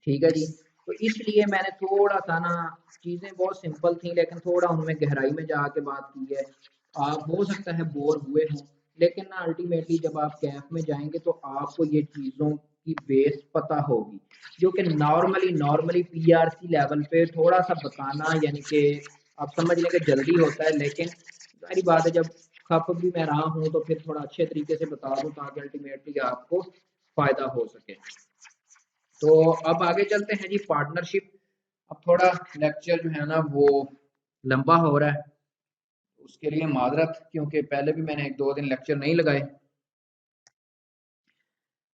ठीक है जी। तो इसलिए मैंने थोड़ा सा ना, चीज़ें बहुत सिंपल थी लेकिन थोड़ा उनमें गहराई में जाके बात की है। आप हो सकता है बोर हुए हों, लेकिन ना अल्टीमेटली जब आप कैफ में जाएंगे तो आपको ये चीज़ों की बेस पता होगी, जो कि नॉर्मली नॉर्मली पीआरसी लेवल पे थोड़ा सा बताना, यानी कि आप समझ लें कि जल्दी होता है, लेकिन सारी बात है जब खप भी मैं रहा हूँ तो फिर थोड़ा अच्छे तरीके से बता दूँ ताकि अल्टीमेटली आपको फ़ायदा हो सके। तो अब आगे चलते हैं जी, पार्टनरशिप। अब थोड़ा लेक्चर जो है ना वो लंबा हो रहा है, उसके लिए माजरत, क्योंकि पहले भी मैंने 1-2 दिन लेक्चर नहीं लगाए।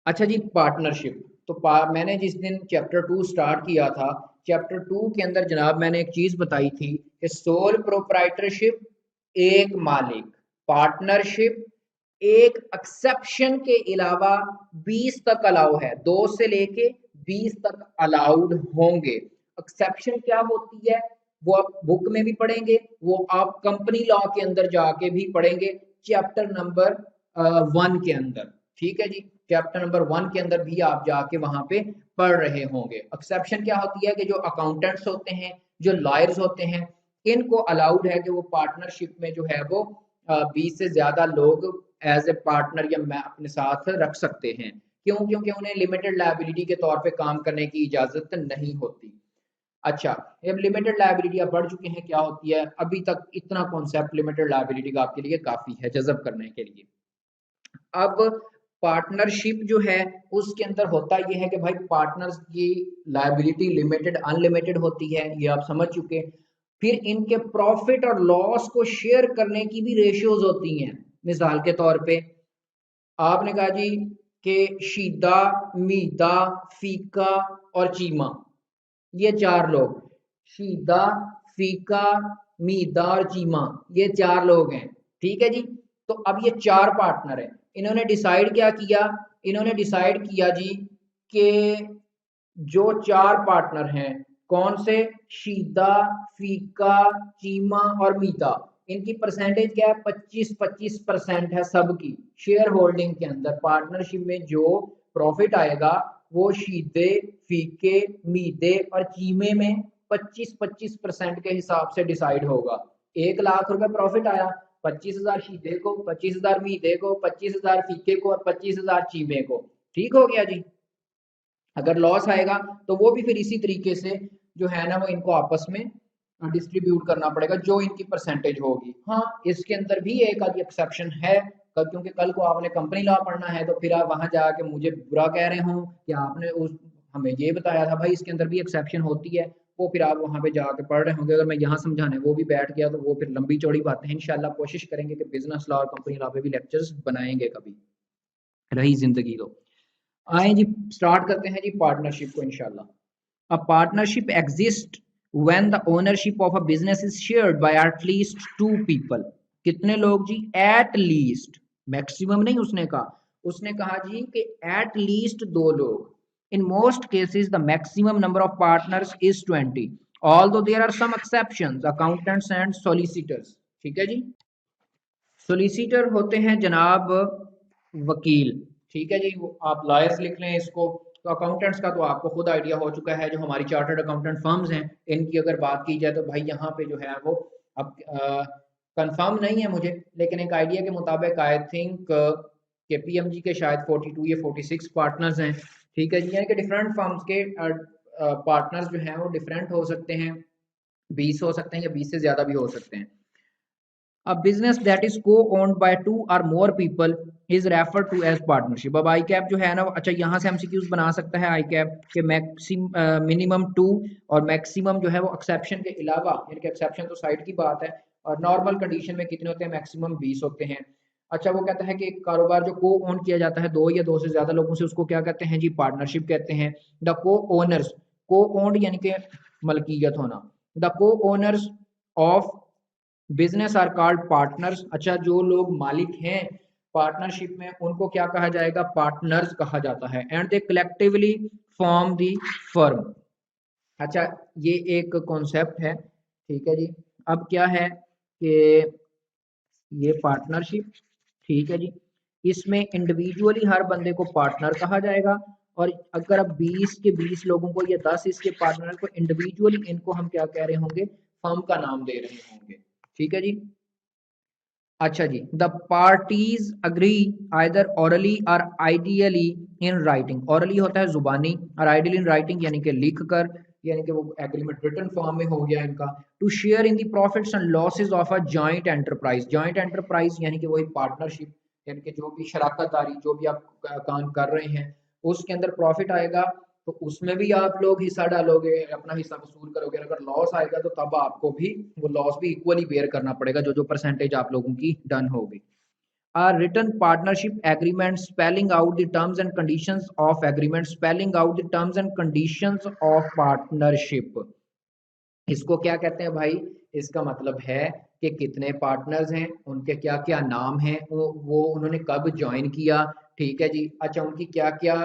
अच्छा जी, पार्टनरशिप। तो मैंने जिस दिन चैप्टर 2 स्टार्ट किया था, चैप्टर 2 के अंदर जनाब मैंने एक चीज बताई थी कि सोल प्रोप्राइटरशिप एक मालिक, पार्टनरशिप एक एक्सेप्शन के अलावा 20 तक अलाउ है, 2 से लेके 20 तक अलाउड होंगे। एक्सेप्शन क्या होती है वो आप बुक में भी पढ़ेंगे, वो आप कंपनी लॉ के अंदर जाके भी पढ़ेंगे, चैप्टर नंबर 1 के अंदर। ठीक है जी, चैप्टर नंबर 1 के अंदर भी आप जाके वहां पे पढ़ रहे होंगे। एक्सेप्शन क्या होती है कि जो अकाउंटेंट्स होते हैं, जो लॉयर्स होते हैं, इनको अलाउड है कि वो पार्टनरशिप में जो है वो 20 से ज्यादा लोग एज ए पार्टनर या मैं अपने साथ रख सकते हैं। क्यों? क्योंकि उन्हें लिमिटेड लायबिलिटी के तौर पे काम करने की इजाजत नहीं होती। अच्छा, अब लिमिटेड लायबिलिटी आप पढ़ चुके हैं क्या होती है, अभी तक इतना कॉन्सेप्ट लिमिटेड लायबिलिटी का आपके लिए काफी है जज़ब करने के लिए। अब पार्टनरशिप जो है उसके अंदर होता यह है कि भाई पार्टनर्स की लायबिलिटी लिमिटेड अनलिमिटेड होती है, ये आप समझ चुके। फिर इनके प्रॉफिट और लॉस को शेयर करने की भी रेशियोज होती हैं। मिसाल के तौर पे आपने कहा जी कि शीदा, मीदा, फीका और चीमा, ये 4 लोग, शीदा, फीका, मीदा और चीमा, ये 4 लोग हैं। ठीक है जी। तो अब ये 4 पार्टनर हैं, इन्होंने डिसाइड क्या किया, इन्होंने डिसाइड किया जी कि जो 4 पार्टनर हैं, कौन से, शीदा, फीका, चीमा और मीता, इनकी परसेंटेज क्या है, 25-25% है सबकी शेयर होल्डिंग के अंदर। पार्टनरशिप में जो प्रॉफिट आएगा वो शीदे, फीके, मीदे और चीमे में 25-25% के हिसाब से डिसाइड होगा। 1 लाख रुपए प्रॉफिट आया, 25,000 शीदे को, 25,000 मीदे को, 25,000 फीके को और 25,000 चीमे को। ठीक हो गया जी। अगर लॉस आएगा तो वो भी फिर इसी तरीके से जो है ना वो इनको आपस में डिस्ट्रीब्यूट करना पड़ेगा, जो इनकी परसेंटेज होगी। हाँ, इसके अंदर भी एक आधी एक्सेप्शन है, क्योंकि कल को आपने कंपनी लॉ पढ़ना है तो फिर आप वहां जाके मुझे बुरा कह रहे हो कि आपने उस हमें ये बताया था भाई इसके अंदर भी एक्सेप्शन होती है, वो फिर आप वहाँ पे जाके पढ़ रहे होंगे। अगर मैं यहाँ समझाने वो भी बैठ गया तो वो फिर लंबी चौड़ी बातें हैं। इंशाल्लाह कोशिश करेंगे कि बिजनेस लॉ और कंपनी लॉ पे भी लेक्चर्स बनाएंगे कभी, रही जिंदगी तो। आए जी स्टार्ट करते हैं जी पार्टनरशिप को इंशाल्लाह। A partnership exists when the ownership of a business is shared by at least two people. कितने लोग जी? At least, मैक्सिमम नहीं उसने कहा, उसने कहा जी कि at least दो लोग. In most cases, the maximum number of partners is 20. Although there are some exceptions, accountants and solicitors. ठीक है जी? सोलिसिटर होते हैं जनाब वकील, ठीक है जी, वो आप लॉयर्स लिख लें इसको। तो अकाउंटेंट्स का तो आपको खुद आइडिया हो चुका है, जो हमारी चार्टर्ड अकाउंटेंट फर्म्स हैं इनकी अगर बात की जाए तो भाई यहाँ पे जो है वो अब कंफर्म नहीं है मुझे, लेकिन एक आइडिया के मुताबिक आई थिंक के पीएमजी के शायद 42 या 46 पार्टनर्स हैं, ठीक है जी। यानी कि डिफरेंट फर्म्स के पार्टनर्स जो हैं वो डिफरेंट हो सकते हैं, 20 हो सकते हैं या 20 से ज़्यादा भी हो सकते हैं। A business that is co-owned by two or more people is referred to as partnership. अब आई कैप जो है ना, अच्छा यहाँ से एमसीक्यूज बना सकता है आई कैप के मिनिमम 2 और मैक्सिमम जो है वो एक्सेप्शन के अलावा, यानी कि एक्सेप्शन तो साइड की बात है, और नॉर्मल कंडीशन में कितने होते हैं? मैक्सिमम 20 होते हैं। अच्छा वो कहता है कि एक कारोबार जो को ओन किया जाता है दो या दो से ज्यादा लोगों से, उसको क्या कहते हैं जी? पार्टनरशिप कहते हैं। द को ओनर्स, को ओन्ड यानी कि मलकियत होना, the co owners of business are called partners. अच्छा जो लोग मालिक हैं पार्टनरशिप में उनको क्या कहा जाएगा? पार्टनर्स कहा जाता है। And they collectively form the firm. अच्छा ये एक कॉन्सेप्ट है, ठीक है जी। अब क्या है कि ये पार्टनरशिप, ठीक है जी, इसमें इंडिविजुअली हर बंदे को पार्टनर कहा जाएगा, और अगर अब 20 के 20 लोगों को या 10 इसके पार्टनर को इंडिविजुअली, इनको हम क्या कह रहे होंगे? फर्म का नाम दे रहे होंगे, ठीक है जी। अच्छा जी, the parties agree either orally or ideally in writing. Orally होता है जुबानी और आइडियल इन राइटिंग यानी कि लिख कर, यानी कि वो एग्रीमेंट रिटन फॉर्म में हो गया इनका। To share in the profits and losses of a joint enterprise. Joint enterprise यानी कि वही पार्टनरशिप, यानी कि जो भी शराकत दारी जो भी आप काम कर रहे हैं उसके अंदर प्रॉफिट आएगा तो उसमें भी आप लोग हिस्सा डालोगे, अपना हिस्सा वसूल करोगे। अगर लॉस आएगा तो तब आपको भी वो लॉस भी इक्वली बेयर करना पड़ेगा, जो जो परसेंटेज आप लोगों की डन होगी। A written partnership agreement spelling out the terms and conditions of agreement, spelling out the terms and conditions of partnership। इसको क्या कहते हैं भाई? इसका मतलब है कि कितने पार्टनर्स हैं, उनके क्या क्या नाम हैं, वो उन्होंने कब ज्वाइन किया, ठीक है जी। अच्छा उनकी क्या क्या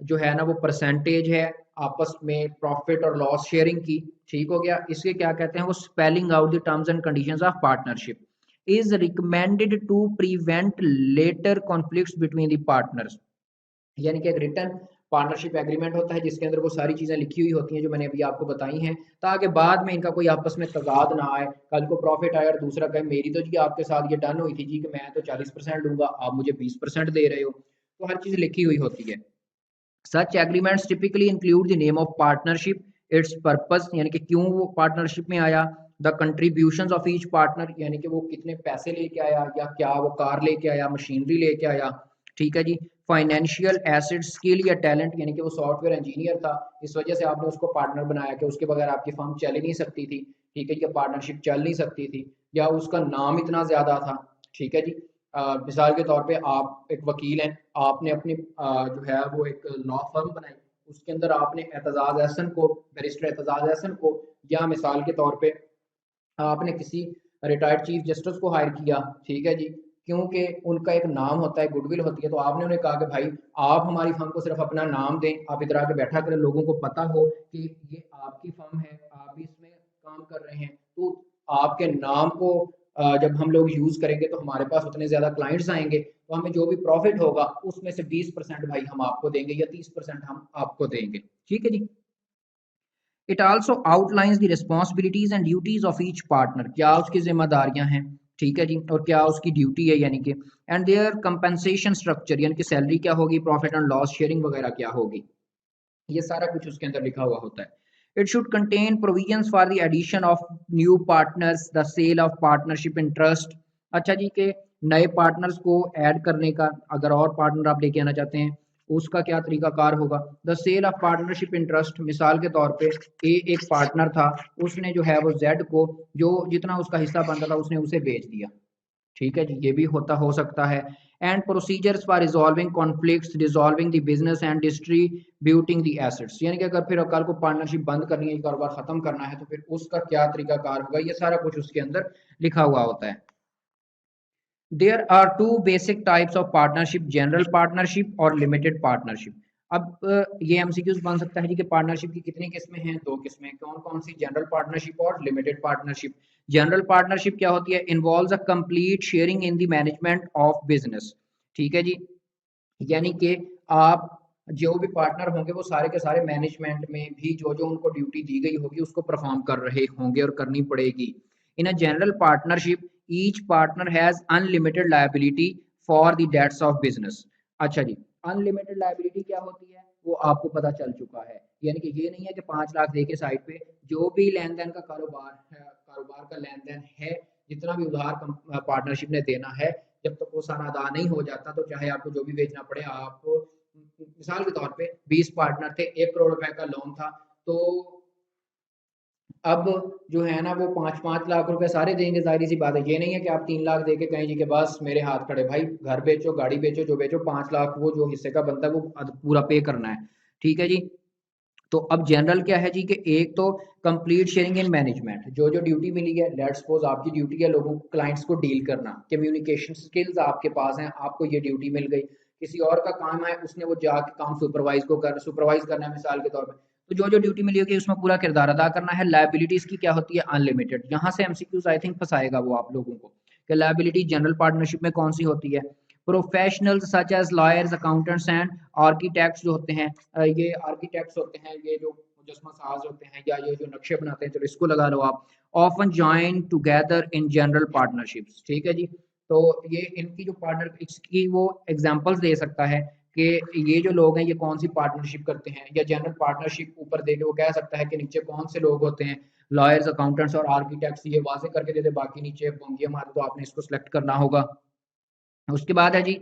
जो है ना वो परसेंटेज है आपस में प्रॉफिट और लॉस शेयरिंग की, ठीक हो गया। इसके क्या कहते हैं? वो spelling out the terms and conditions of partnership is recommended to prevent later conflicts between the partners. यानी कि एक रिटर्न पार्टनरशिप एग्रीमेंट होता है जिसके अंदर वो सारी चीज़ें लिखी हुई होती हैं जो मैंने अभी आपको बताई हैं, ताकि बाद में इनका कोई आपस में तजाद ना आए, कल को प्रॉफिट आए और दूसरा कहे मेरी तो जी आपके साथ ये डन हुई थी जी कि मैं तो 40% दूंगा, आप मुझे 20% दे रहे हो। तो हर चीज़ लिखी हुई होती है। Such agreements typically include the name of partnership, its purpose यानी कि क्यों वो पार्टनरशिप में आया, the contributions of each partner यानी कि वो कितने पैसे लेके आया, या क्या वो कार लेके आया, मशीनरी लेके आया, ठीक है जी। फाइनेंशियल एसेट, स्किल या टैलेंट यानी कि वो सॉफ्टवेयर इंजीनियर था, इस वजह से आपने उसको पार्टनर बनाया कि उसके बगैर आपकी फर्म चल ही नहीं सकती थी, ठीक है जी, पार्टनरशिप चल नहीं सकती थी, या उसका नाम इतना ज़्यादा था, ठीक है जी। मिसाल के तौर पे आप एक वकील हैं, आपने अपनी जो है वो एक लॉ फर्म बनाई, उसके अंदर आपने एतजाज एहसन को, बैरिस्टर एतजाज एहसन को, या मिसाल के तौर पे आपने किसी रिटायर्ड चीफ जस्टिस को हायर किया, ठीक है जी, क्योंकि उनका एक नाम होता है, गुडविल होती है, तो आपने उन्हें कहा कि भाई आप हमारी फर्म को सिर्फ अपना नाम दें, आप इधर आके बैठा करें, लोगों को पता हो कि ये आपकी फर्म है, आप भी इसमें काम कर रहे हैं, तो आपके नाम को जब हम लोग यूज करेंगे तो हमारे पास उतने ज्यादा क्लाइंट्स आएंगे, तो हमें जो भी प्रॉफिट होगा उसमें से 20% भाई हम आपको देंगे या 30% हम आपको देंगे, ठीक है जी। It also outlines the responsibilities and duties of each partner, क्या उसकी जिम्मेदारियां हैं, ठीक है जी, और क्या उसकी ड्यूटी है, यानी कि एंड देयर कंपनसेशन स्ट्रक्चर यानी कि सैलरी क्या होगी, प्रॉफिट एंड लॉस शेयरिंग वगैरह क्या होगी, ये सारा कुछ उसके अंदर लिखा हुआ होता है। It should contain provisions for the addition of new partners, the sale of partnership interest. अच्छा जी, के नए पार्टनर्स को ऐड करने का, अगर और पार्टनर आप लेके आना चाहते हैं उसका क्या तरीकाकार होगा। The sale of partnership interest, मिसाल के तौर पे ए एक पार्टनर था, उसने जो है वो जेड को जो जितना उसका हिस्सा बनता था उसने उसे बेच दिया, ठीक है जी, ये भी हो सकता है। And procedures for resolving conflicts, resolving the business and distributing the assets, यानी कि अगर फिर कल को पार्टनरशिप बंद करनी है, कारोबार खत्म करना है, तो फिर उसका क्या तरीकाकार होगा, ये सारा कुछ उसके अंदर लिखा हुआ होता है। There are two basic types of partnership, general partnership और लिमिटेड पार्टनरशिप। अब ये एमसीक्यूज बन सकता है जी कि पार्टनरशिप की कितनी किस्में हैं, दो किस्में, कौन कौन सी, जनरल पार्टनरशिप और लिमिटेड पार्टनरशिप। जनरल पार्टनरशिप क्या होती है, involves a complete sharing in the management of business, ठीक है जी, यानी कि आप जो भी पार्टनर होंगे वो सारे के सारे मैनेजमेंट में भी जो जो उनको ड्यूटी दी गई होगी उसको परफॉर्म कर रहे होंगे और करनी पड़ेगी। In a general partnership each partner has unlimited liability for the debts of business. अच्छा जी, अनलिमिटेड लायबिलिटी क्या होती है वो आपको पता चल चुका है, यानी कि ये नहीं है कि 5 लाख दे के साइड पे जो भी लेन देन का कारोबार है, कारोबार का लेन देन है, जितना भी उधार पार्टनरशिप ने देना है, जब तक वो सारा अदा नहीं हो जाता तो चाहे आपको जो भी बेचना पड़े, आप मिसाल के तौर पे 20 पार्टनर थे, 1 करोड़ रुपए का लोन था, तो अब जो है ना वो 5-5 लाख रुपए सारे देंगे, जाहिर सी बात है, ये नहीं है कि आप 3 लाख दे के कहें जी कि बस मेरे हाथ खड़े, भाई घर बेचो, गाड़ी बेचो, जो बेचो, 5 लाख वो जो हिस्से का बनता है वो पूरा पे करना है, ठीक है जी। तो अब जनरल क्या है जी कि एक तो कंप्लीट शेयरिंग इन मैनेजमेंट, जो जो ड्यूटी मिली है, लेट सपोज आपकी ड्यूटी है लोगों क्लाइंट्स को डील करना, कम्युनिकेशन स्किल्स आपके पास हैं, आपको ये ड्यूटी मिल गई, किसी और का काम है उसने वो जाके काम सुपरवाइज करना है मिसाल के तौर पे, तो जो जो ड्यूटी मिली होगी उसमें पूरा किरदार अदा करना है। लायबिलिटीज की क्या होती है, अनलिमिटेड। यहाँ से एमसीक्यूज आई थिंक फंसाएगा वो आप लोगों को कि लायबिलिटी जनरल पार्टनरशिप में कौन सी होती है। Professionals such as lawyers, accountants and architects जो होते हैं, ये आर्किटेक्ट्स होते हैं, ये जो मुजस्मा साज होते हैं या ये जो नक्शे बनाते हैं, चलो इसको लगा लो आप, often join together in general partnerships, ठीक है जी। तो ये इनकी जो पार्टनर, इसकी वो एग्जांपल्स दे सकता है कि ये जो लोग हैं ये कौन सी पार्टनरशिप करते हैं, या जनरल पार्टनरशिप ऊपर दे के वो कह सकता है कि नीचे कौन से लोग होते हैं, लॉयर्स, अकाउंटेंट्स और आर्किटेक्ट्स, ये वाजे करके दे दे, बाकी नीचे होंगे हमारे, तो आपने इसको सिलेक्ट करना होगा। उसके बाद है जी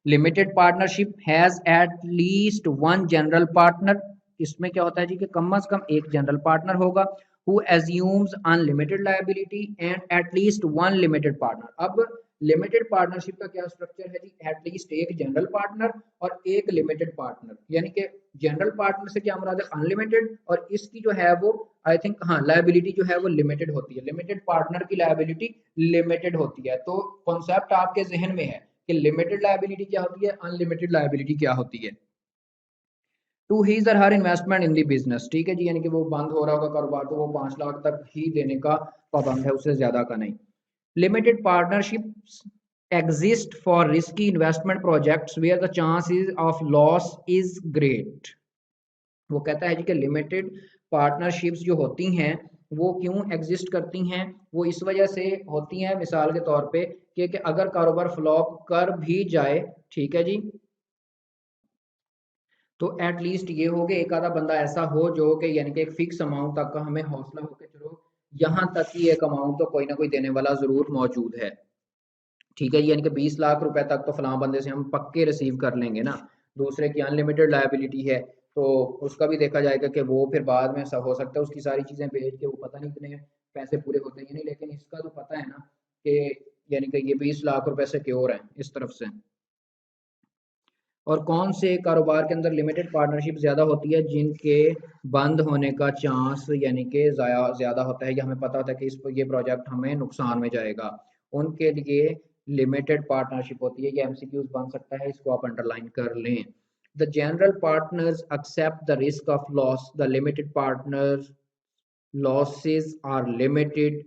limited partnership has at least one general partner. इसमें क्या होता है जी कि कम से कम एक जनरल पार्टनर होगा, who assumes unlimited liability and eight least one limited partner. अब लिमिटेड पार्टनरशिप का क्या स्ट्रक्चर है जी, एट लीस्ट एक जनरल पार्टनर और एक लिमिटेड पार्टनर, यानी कि जनरल पार्टनर से क्या मुराद है, अनलिमिटेड, और इसकी जो है वो आई थिंक हाँ लायबिलिटी जो है वो लिमिटेड होती है, लिमिटेड पार्टनर की लायबिलिटी लिमिटेड होती है। तो कॉन्सेप्ट आपके जहन में है कि लिमिटेड लायबिलिटी क्या होती है, अनलिमिटेड लायबिलिटी क्या होती है। टू हीज और हर इन्वेस्टमेंट इन दी बिजनेस, ठीक है जी, यानी कि वो बंद हो रहा होगा कारोबार तो वो 5 लाख तक ही देने का पाबंद है, उससे ज्यादा का नहीं। Limited partnership exist for risky investment projects where the chances of loss is great। वो कहता है जी कि लिमिटेड पार्टनरशिप्स जो होती हैं वो क्यों एग्जिस्ट करती हैं, वो इस वजह से होती हैं मिसाल के तौर पे कि अगर कारोबार फ्लॉप कर भी जाए, ठीक है जी, तो एटलीस्ट ये हो कि एक आधा बंदा ऐसा हो जो कि यानी कि एक फिक्स अमाउंट तक का हमें हौसला हो कि चलो यहाँ तक ही एक अमाउंट तो कोई ना कोई देने वाला जरूर मौजूद है, ठीक है, यानी कि 20 लाख रुपए तक तो फलां बंदे से हम पक्के रिसीव कर लेंगे ना। दूसरे की अनलिमिटेड लायबिलिटी है तो उसका भी देखा जाएगा कि वो फिर बाद में हो सकता है उसकी सारी चीज़ें बेच के वो पता नहीं कितने पैसे पूरे होते हैं नहीं, लेकिन इसका तो पता है ना कि यानी कि ये 20 लाख रुपए सिक्योर है इस तरफ से। और कौन से कारोबार के अंदर लिमिटेड पार्टनरशिप ज़्यादा होती है, जिनके बंद होने का चांस यानी कि ज़्यादा होता है, या हमें पता होता है कि इस ये प्रोजेक्ट हमें नुकसान में जाएगा, उनके लिए लिमिटेड पार्टनरशिप होती है। ये एमसीक्यूज बन सकता है, इसको आप अंडरलाइन कर लें। The general partners accept the risk of loss, the limited partners losses are limited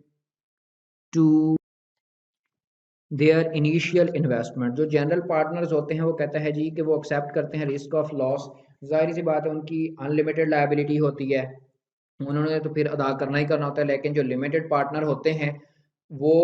to their initial investment. जो जनरल पार्टनर्स होते हैं वो कहता है जी कि वो एक्सेप्ट करते हैं रिस्क ऑफ लॉस, जाहिर सी बात है उनकी अनलिमिटेड लायबिलिटी होती है, उन्होंने तो फिर अदा करना ही करना होता है, लेकिन जो लिमिटेड पार्टनर होते हैं वो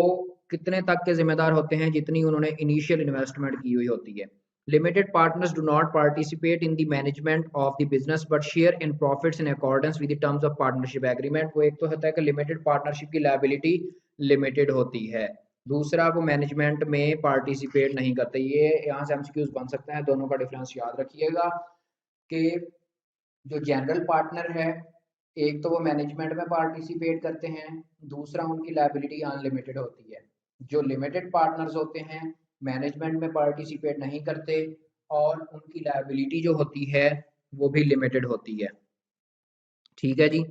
कितने तक के जिम्मेदार होते हैं, जितनी उन्होंने इनिशियल इन्वेस्टमेंट की हुई होती है। Limited partners do not participate in the management of the business but share in profits in accordance with the terms of partnership agreement. वो एक तो होता है कि लिमिटेड पार्टनरशिप की लायबिलिटी लिमिटेड होती है, दूसरा वो मैनेजमेंट में पार्टिसिपेट नहीं करते। ये यहाँ से एमसीक्यूज बन सकते हैं, दोनों का डिफरेंस याद रखिएगा कि जो जनरल पार्टनर है, एक तो वो मैनेजमेंट में पार्टिसिपेट करते हैं, दूसरा उनकी लायबिलिटी अनलिमिटेड होती है। जो लिमिटेड पार्टनर्स होते हैं मैनेजमेंट में पार्टिसिपेट नहीं करते और उनकी लायबिलिटी जो होती है वो भी लिमिटेड होती है। ठीक है जी।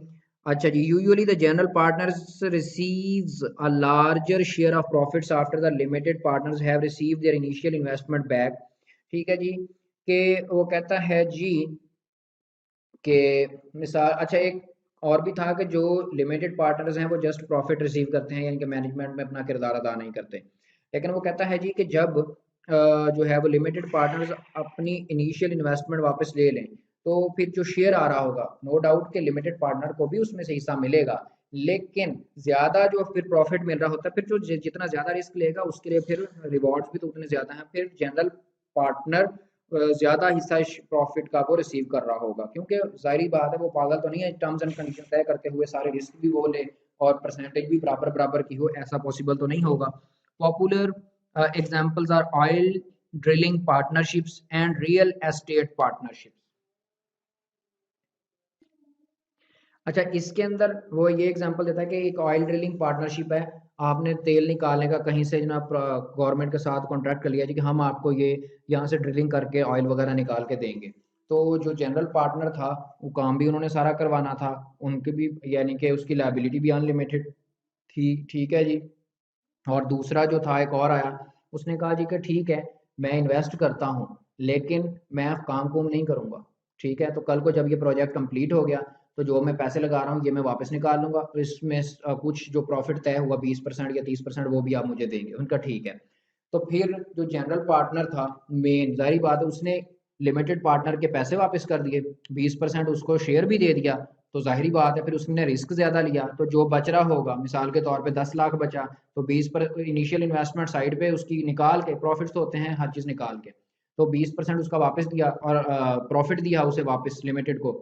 अच्छा जी, usually the general partners receives a larger share of profits after the limited partners have received their initial investment back. ठीक है जी, कि वो कहता है जी कि मिसाल, अच्छा एक और भी था कि जो लिमिटेड पार्टनर्स हैं वो जस्ट प्रॉफिट रिसीव करते हैं, यानी कि मैनेजमेंट में अपना किरदार अदा नहीं करते। लेकिन वो कहता है जी कि जब जो है वो लिमिटेड पार्टनर्स अपनी इनिशियल इन्वेस्टमेंट वापस ले लें तो फिर जो शेयर आ रहा होगा, नो डाउट के लिमिटेड पार्टनर को भी उसमें से हिस्सा मिलेगा, लेकिन ज्यादा जो फिर प्रॉफिट मिल रहा होता है, फिर जो जितना ज्यादा रिस्क लेगा उसके लिए फिर रिवॉर्ड्स भी तो उतने ज्यादा हैं, फिर जनरल पार्टनर ज्यादा हिस्सा प्रॉफिट का वो रिसीव कर रहा होगा, क्योंकि जाहिर बात है वो पागल तो नहीं है टर्म्स एंड कंडीशन तय करते हुए सारे रिस्क भी वो ले और परसेंटेज भी बराबर बराबर की हो, ऐसा पॉसिबल तो नहीं होगा। Popular examples are oil drilling partnerships and real estate partnerships. अच्छा, इसके अंदर वो ये एग्जांपल देता है कि एक ऑयल ड्रिलिंग पार्टनरशिप है, आपने तेल निकालने का कहीं से जनाब गवर्नमेंट के साथ कॉन्ट्रैक्ट कर लिया जी कि हम आपको ये यहाँ से ड्रिलिंग करके ऑयल वगैरह निकाल के देंगे। तो जो जनरल पार्टनर था वो काम भी उन्होंने सारा करवाना था, उनकी भी यानी कि उसकी लायबिलिटी भी अनलिमिटेड थी। ठीक है जी। और दूसरा जो था एक और आया, उसने कहा जी कि ठीक है मैं इन्वेस्ट करता हूँ लेकिन मैं काम कुम नहीं करूँगा। ठीक है, तो कल को जब ये प्रोजेक्ट कंप्लीट हो गया तो जो मैं पैसे लगा रहा हूँ ये मैं वापस निकाल लूंगा, तो इसमें कुछ जो प्रॉफिट तय हुआ 20% या 30% वो भी आप मुझे देंगे। उनका ठीक है। तो फिर जो जनरल पार्टनर था मेन, जाहिर बात है उसने लिमिटेड पार्टनर के पैसे वापस कर दिए, 20% उसको शेयर भी दे दिया, तो जाहिर बात है फिर उसने रिस्क ज्यादा लिया, तो जो बच रहा होगा मिसाल के तौर पे 10 लाख बचा, तो 20 पर इनिशियल इन्वेस्टमेंट साइड पे उसकी निकाल के, प्रॉफिट्स तो होते हैं हर चीज निकाल के, तो 20% उसका वापस दिया और प्रॉफिट दिया उसे वापस लिमिटेड को,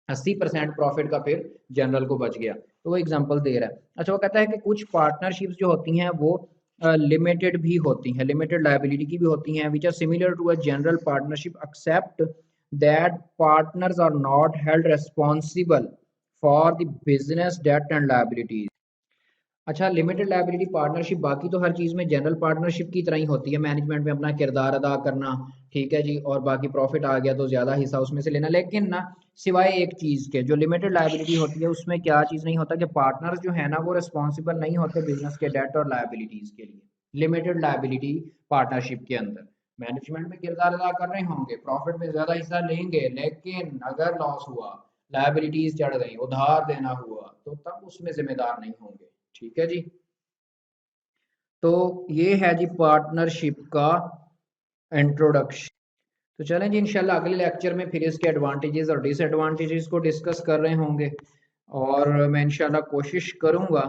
80% प्रॉफिट का फिर जनरल को बच गया। तो वो एग्जांपल दे रहा है। अच्छा, वो कहता है कि कुछ पार्टनरशिप्स जो होती हैं वो लिमिटेड भी होती हैं, लिमिटेड लायबिलिटी की भी होती हैं, which are similar to a general partnership except that partners are not held responsible for the business debt and liabilities. अच्छा, लिमिटेड लायबिलिटी पार्टनरशिप बाकी तो हर चीज में जनरल पार्टनरशिप की तरह ही होती है, मैनेजमेंट में अपना किरदार अदा करना। ठीक है जी, और बाकी प्रॉफिट आ गया तो ज्यादा हिस्सा उसमें से लेना, लेकिन ना सिवाय एक चीज के, जो लिमिटेड लायबिलिटी होती है उसमें क्या चीज नहीं होता कि पार्टनर्स जो है ना वो रिस्पॉन्सिबल नहीं होते बिजनेस के डेट और लायबिलिटीज के लिए। लिमिटेड लायबिलिटी पार्टनरशिप के अंदर मैनेजमेंट में किरदार अदा कर रहे होंगे, प्रॉफिट में ज्यादा हिस्सा लेंगे, लेकिन अगर लॉस हुआ, लायबिलिटीज चढ़ गई, उधार देना हुआ, तो तब उसमें जिम्मेदार नहीं होंगे। ठीक है जी। तो ये है जी पार्टनरशिप का इंट्रोडक्शन। तो चलें जी, इंशाल्लाह अगले लेक्चर में फिर इसके एडवांटेजेस और डिसएडवांटेजेस को डिस्कस कर रहे होंगे, और मैं इंशाल्लाह कोशिश करूंगा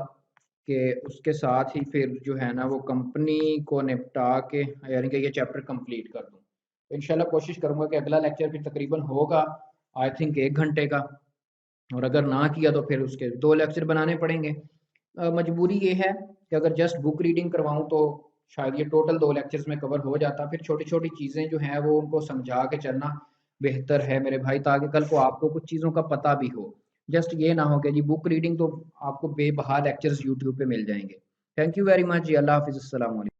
कि उसके साथ ही फिर जो है ना वो कंपनी को निपटा के यानी कि ये चैप्टर कंप्लीट कर दूं। तो इंशाल्लाह कोशिश करूंगा कि अगला लेक्चर फिर तकरीबन होगा आई थिंक 1 घंटे का, और अगर ना किया तो फिर उसके 2 लेक्चर बनाने पड़ेंगे। मजबूरी ये है कि अगर जस्ट बुक रीडिंग करवाऊं तो शायद ये टोटल 2 लेक्चर्स में कवर हो जाता, फिर छोटी छोटी चीज़ें जो हैं वो उनको समझा के चलना बेहतर है मेरे भाई, ताकि कल को आपको कुछ चीज़ों का पता भी हो। जस्ट ये ना हो कि जी बुक रीडिंग तो आपको बेबहा लेक्चर्स यूट्यूब पे मिल जाएंगे। थैंक यू वेरी मच जी, अल्लाह हाफिज़, अस्सलाम वालेकुम।